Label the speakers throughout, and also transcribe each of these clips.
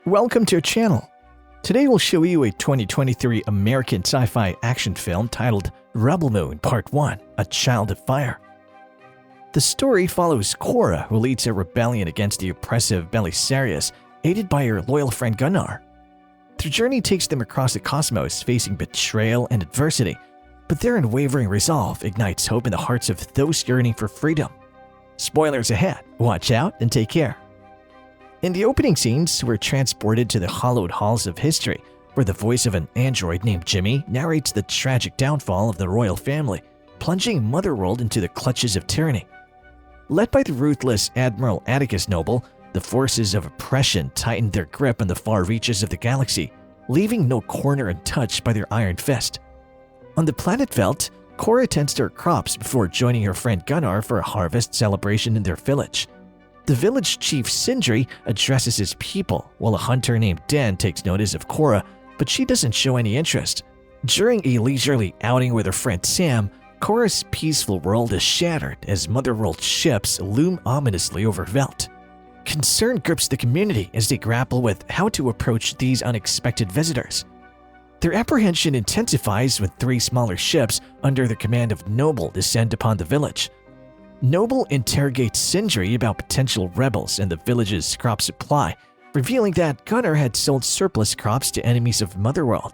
Speaker 1: Welcome to our channel. Today we'll show you a 2023 American sci-fi action film titled Rebel Moon Part 1, A Child of Fire. The story follows Cora, who leads a rebellion against the oppressive Belisarius, aided by her loyal friend Gunnar. Their journey takes them across the cosmos, facing betrayal and adversity, but their unwavering resolve ignites hope in the hearts of those yearning for freedom. Spoilers ahead, watch out and take care. In the opening scenes, we're transported to the hallowed halls of history, where the voice of an android named Jimmy narrates the tragic downfall of the royal family, plunging Motherworld into the clutches of tyranny. Led by the ruthless Admiral Atticus Noble, the forces of oppression tightened their grip on the far reaches of the galaxy, leaving no corner untouched by their iron fist. On the planet Velt, Cora tends to her crops before joining her friend Gunnar for a harvest celebration in their village. The village chief Sindri addresses his people, while a hunter named Dan takes notice of Cora, but she doesn't show any interest. During a leisurely outing with her friend Sam, Cora's peaceful world is shattered as Motherworld ships loom ominously over Velt. Concern grips the community as they grapple with how to approach these unexpected visitors. Their apprehension intensifies when three smaller ships under the command of Noble descend upon the village. Noble interrogates Sindri about potential rebels and the village's crop supply, revealing that Gunnar had sold surplus crops to enemies of Motherworld.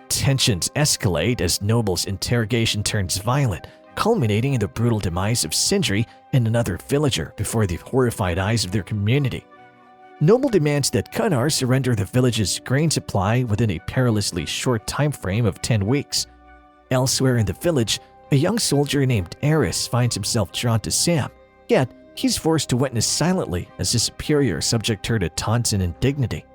Speaker 1: Tensions escalate as Noble's interrogation turns violent, culminating in the brutal demise of Sindri and another villager before the horrified eyes of their community. Noble demands that Gunnar surrender the village's grain supply within a perilously short time frame of 10 weeks. Elsewhere in the village, a young soldier named Eris finds himself drawn to Sam, yet he's forced to witness silently as his superior subject her to taunts and indignity.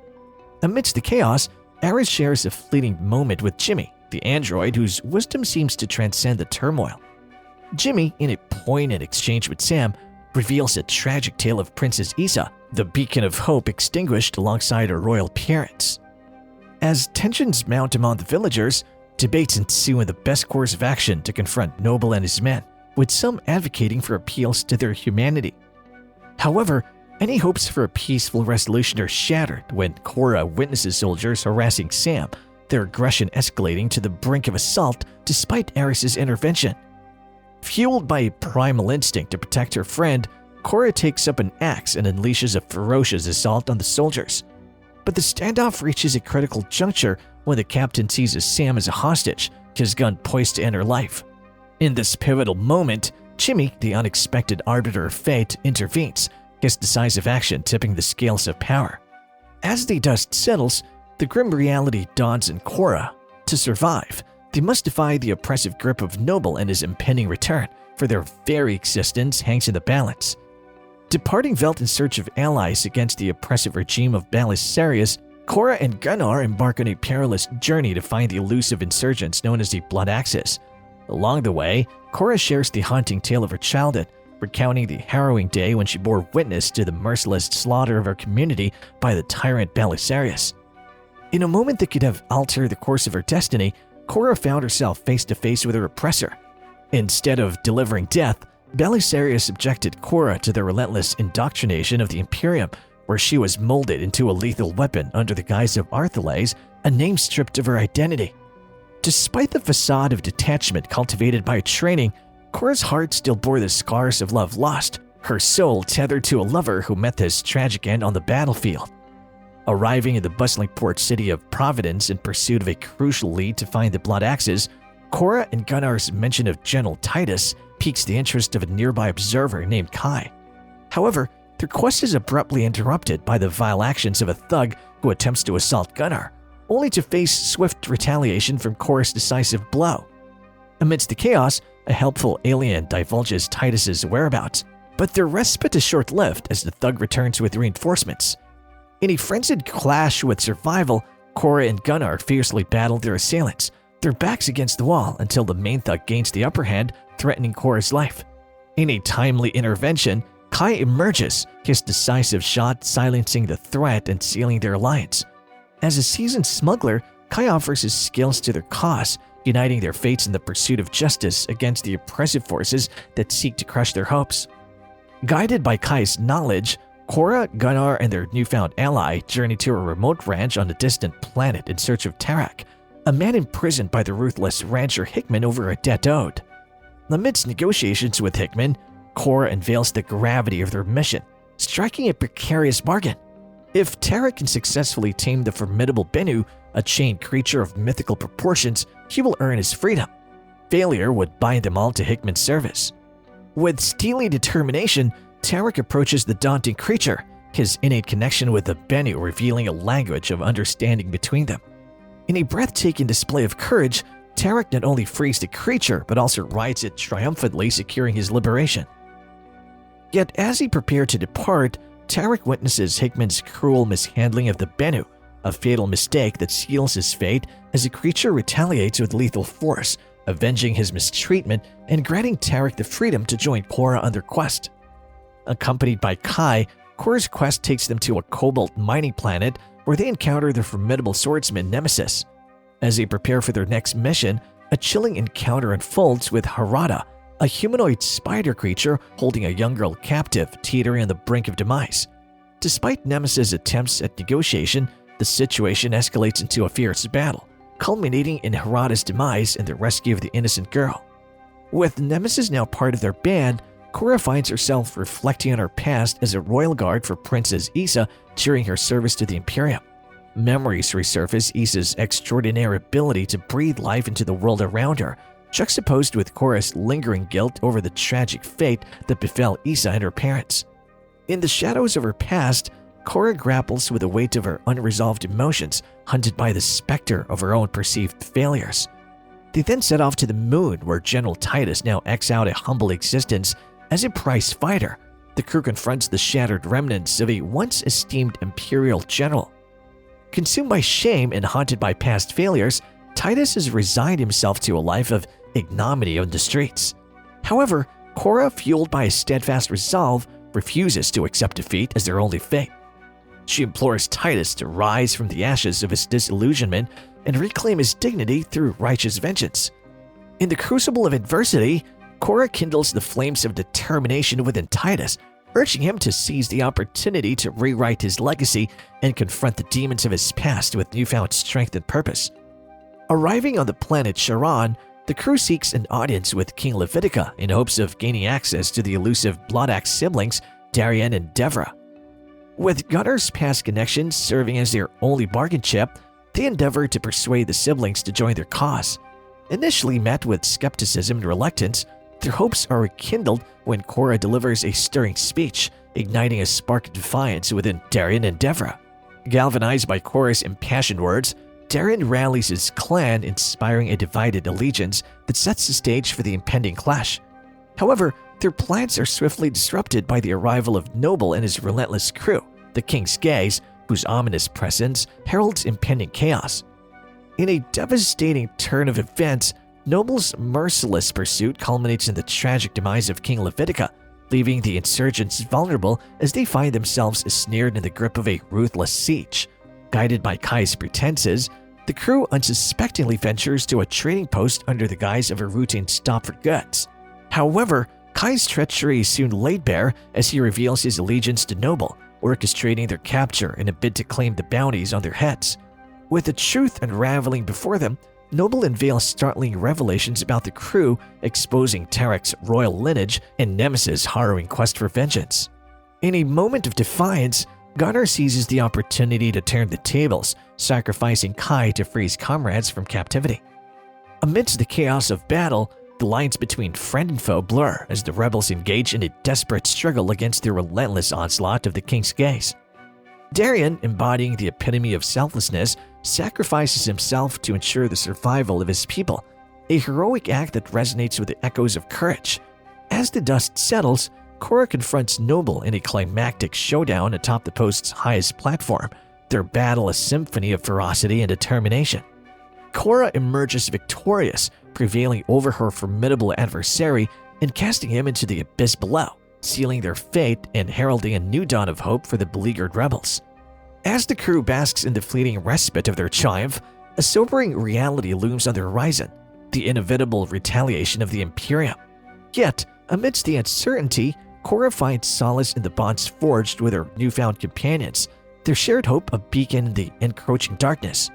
Speaker 1: Amidst the chaos, Eris shares a fleeting moment with Jimmy, the android whose wisdom seems to transcend the turmoil. Jimmy, in a poignant exchange with Sam, reveals a tragic tale of Princess Isa, the beacon of hope extinguished alongside her royal parents. As tensions mount among the villagers, debates ensue on the best course of action to confront Noble and his men, with some advocating for appeals to their humanity. However, any hopes for a peaceful resolution are shattered when Cora witnesses soldiers harassing Sam, their aggression escalating to the brink of assault despite Eris's intervention. Fueled by a primal instinct to protect her friend, Cora takes up an axe and unleashes a ferocious assault on the soldiers. But the standoff reaches a critical juncture when the captain seizes Sam as a hostage, his gun poised to end her life. In this pivotal moment, Jimmy, the unexpected arbiter of fate, intervenes, his decisive action tipping the scales of power. As the dust settles, the grim reality dawns on Cora. To survive, they must defy the oppressive grip of Noble and his impending return, for their very existence hangs in the balance. Departing Velt in search of allies against the oppressive regime of Belisarius, Cora and Gunnar embark on a perilous journey to find the elusive insurgents known as the Blood Axes. Along the way, Cora shares the haunting tale of her childhood, recounting the harrowing day when she bore witness to the merciless slaughter of her community by the tyrant Belisarius. In a moment that could have altered the course of her destiny, Cora found herself face to face with her oppressor. Instead of delivering death, Belisarius subjected Cora to the relentless indoctrination of the Imperium, where she was molded into a lethal weapon under the guise of Arthelais, a name stripped of her identity. Despite the facade of detachment cultivated by training, Cora's heart still bore the scars of love lost, her soul tethered to a lover who met this tragic end on the battlefield. Arriving in the bustling port city of Providence in pursuit of a crucial lead to find the Blood Axes, Cora and Gunnar's mention of General Titus piques the interest of a nearby observer named Kai. However, their quest is abruptly interrupted by the vile actions of a thug who attempts to assault Gunnar, only to face swift retaliation from Cora's decisive blow. Amidst the chaos, a helpful alien divulges Titus's whereabouts, but their respite is short-lived as the thug returns with reinforcements. In a frenzied clash with survival, Cora and Gunnar fiercely battle their assailants, their backs against the wall until the main thug gains the upper hand, threatening Cora's life. In a timely intervention, Kai emerges, his decisive shot silencing the threat and sealing their alliance. As a seasoned smuggler, Kai offers his skills to their cause, uniting their fates in the pursuit of justice against the oppressive forces that seek to crush their hopes. Guided by Kai's knowledge, Korra, Gunnar, and their newfound ally journey to a remote ranch on a distant planet in search of Tarak, a man imprisoned by the ruthless rancher Hickman over a debt owed. Amidst negotiations with Hickman, Korra unveils the gravity of their mission, striking a precarious bargain. If Tarak can successfully tame the formidable Bennu, a chained creature of mythical proportions, he will earn his freedom. Failure would bind them all to Hickman's service. With steely determination, Tarak approaches the daunting creature, his innate connection with the Bennu revealing a language of understanding between them. In a breathtaking display of courage, Tarak not only frees the creature but also rides it triumphantly, securing his liberation. Yet as he prepared to depart, Tarak witnesses Hickman's cruel mishandling of the Bennu, a fatal mistake that seals his fate as the creature retaliates with lethal force, avenging his mistreatment and granting Tarak the freedom to join Korra on their quest. Accompanied by Kai, Korra's quest takes them to a cobalt mining planet where they encounter the formidable swordsman Nemesis. As they prepare for their next mission, a chilling encounter unfolds with Harada, a humanoid spider creature holding a young girl captive, teetering on the brink of demise. Despite Nemesis' attempts at negotiation, the situation escalates into a fierce battle, culminating in Harada's demise and the rescue of the innocent girl. With Nemesis now part of their band, Korra finds herself reflecting on her past as a royal guard for Princess Issa during her service to the Imperium. Memories resurface Issa's extraordinary ability to breathe life into the world around her, juxtaposed with Korra's lingering guilt over the tragic fate that befell Issa and her parents. In the shadows of her past, Korra grapples with the weight of her unresolved emotions, hunted by the specter of her own perceived failures. They then set off to the moon, where General Titus now ekes out a humble existence as a prize fighter. The crew confronts the shattered remnants of a once esteemed Imperial general. Consumed by shame and haunted by past failures, Titus has resigned himself to a life of ignominy on the streets. However, Korra, fueled by a steadfast resolve, refuses to accept defeat as their only fate. She implores Titus to rise from the ashes of his disillusionment and reclaim his dignity through righteous vengeance. In the crucible of adversity, Korra kindles the flames of determination within Titus, urging him to seize the opportunity to rewrite his legacy and confront the demons of his past with newfound strength and purpose. Arriving on the planet Charon, the crew seeks an audience with King Levitica in hopes of gaining access to the elusive Bloodaxe siblings Darien and Devra. With Gunnar's past connections serving as their only bargain chip, they endeavor to persuade the siblings to join their cause. Initially met with skepticism and reluctance, their hopes are rekindled when Korra delivers a stirring speech, igniting a spark of defiance within Darien and Devra. Galvanized by Korra's impassioned words, Darien rallies his clan, inspiring a divided allegiance that sets the stage for the impending clash. However, their plans are swiftly disrupted by the arrival of Noble and his relentless crew, the King's Gaze, whose ominous presence heralds impending chaos. In a devastating turn of events, Noble's merciless pursuit culminates in the tragic demise of King Levitica, leaving the insurgents vulnerable as they find themselves ensnared in the grip of a ruthless siege. Guided by Kai's pretenses, the crew unsuspectingly ventures to a trading post under the guise of a routine stop for goods. However, Kai's treachery is soon laid bare as he reveals his allegiance to Noble, orchestrating their capture in a bid to claim the bounties on their heads. With the truth unraveling before them, Noble unveils startling revelations about the crew, exposing Tarak's royal lineage and Nemesis' harrowing quest for vengeance. In a moment of defiance, Gunnar seizes the opportunity to turn the tables, sacrificing Kai to free his comrades from captivity. Amidst the chaos of battle, the lines between friend and foe blur as the rebels engage in a desperate struggle against the relentless onslaught of the King's Gaze. Darien, embodying the epitome of selflessness, sacrifices himself to ensure the survival of his people, a heroic act that resonates with the echoes of courage. As the dust settles, Korra confronts Noble in a climactic showdown atop the post's highest platform, their battle a symphony of ferocity and determination. Korra emerges victorious, prevailing over her formidable adversary and casting him into the abyss below, sealing their fate and heralding a new dawn of hope for the beleaguered rebels. As the crew basks in the fleeting respite of their triumph, a sobering reality looms on the horizon, the inevitable retaliation of the Imperium. Yet, amidst the uncertainty, Korra finds solace in the bonds forged with her newfound companions, their shared hope a beacon in the encroaching darkness.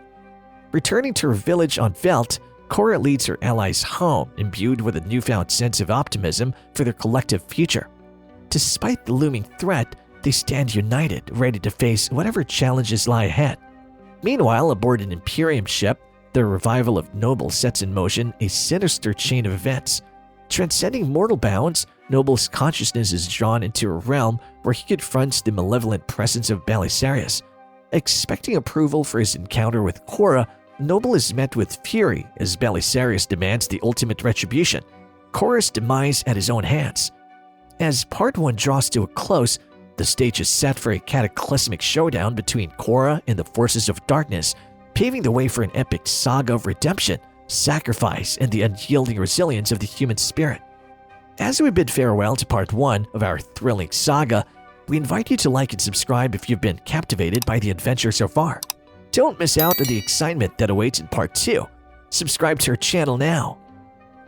Speaker 1: Returning to her village on Velt, Korra leads her allies home, imbued with a newfound sense of optimism for their collective future. Despite the looming threat, they stand united, ready to face whatever challenges lie ahead. Meanwhile, aboard an Imperium ship, the revival of Noble sets in motion a sinister chain of events. Transcending mortal bounds, Noble's consciousness is drawn into a realm where he confronts the malevolent presence of Belisarius. Expecting approval for his encounter with Korra, Noble is met with fury as Belisarius demands the ultimate retribution, Korra's demise at his own hands. As Part 1 draws to a close, the stage is set for a cataclysmic showdown between Korra and the forces of darkness, paving the way for an epic saga of redemption, sacrifice, and the unyielding resilience of the human spirit. As we bid farewell to Part 1 of our thrilling saga, we invite you to like and subscribe if you've been captivated by the adventure so far. Don't miss out on the excitement that awaits in Part 2. Subscribe to our channel now.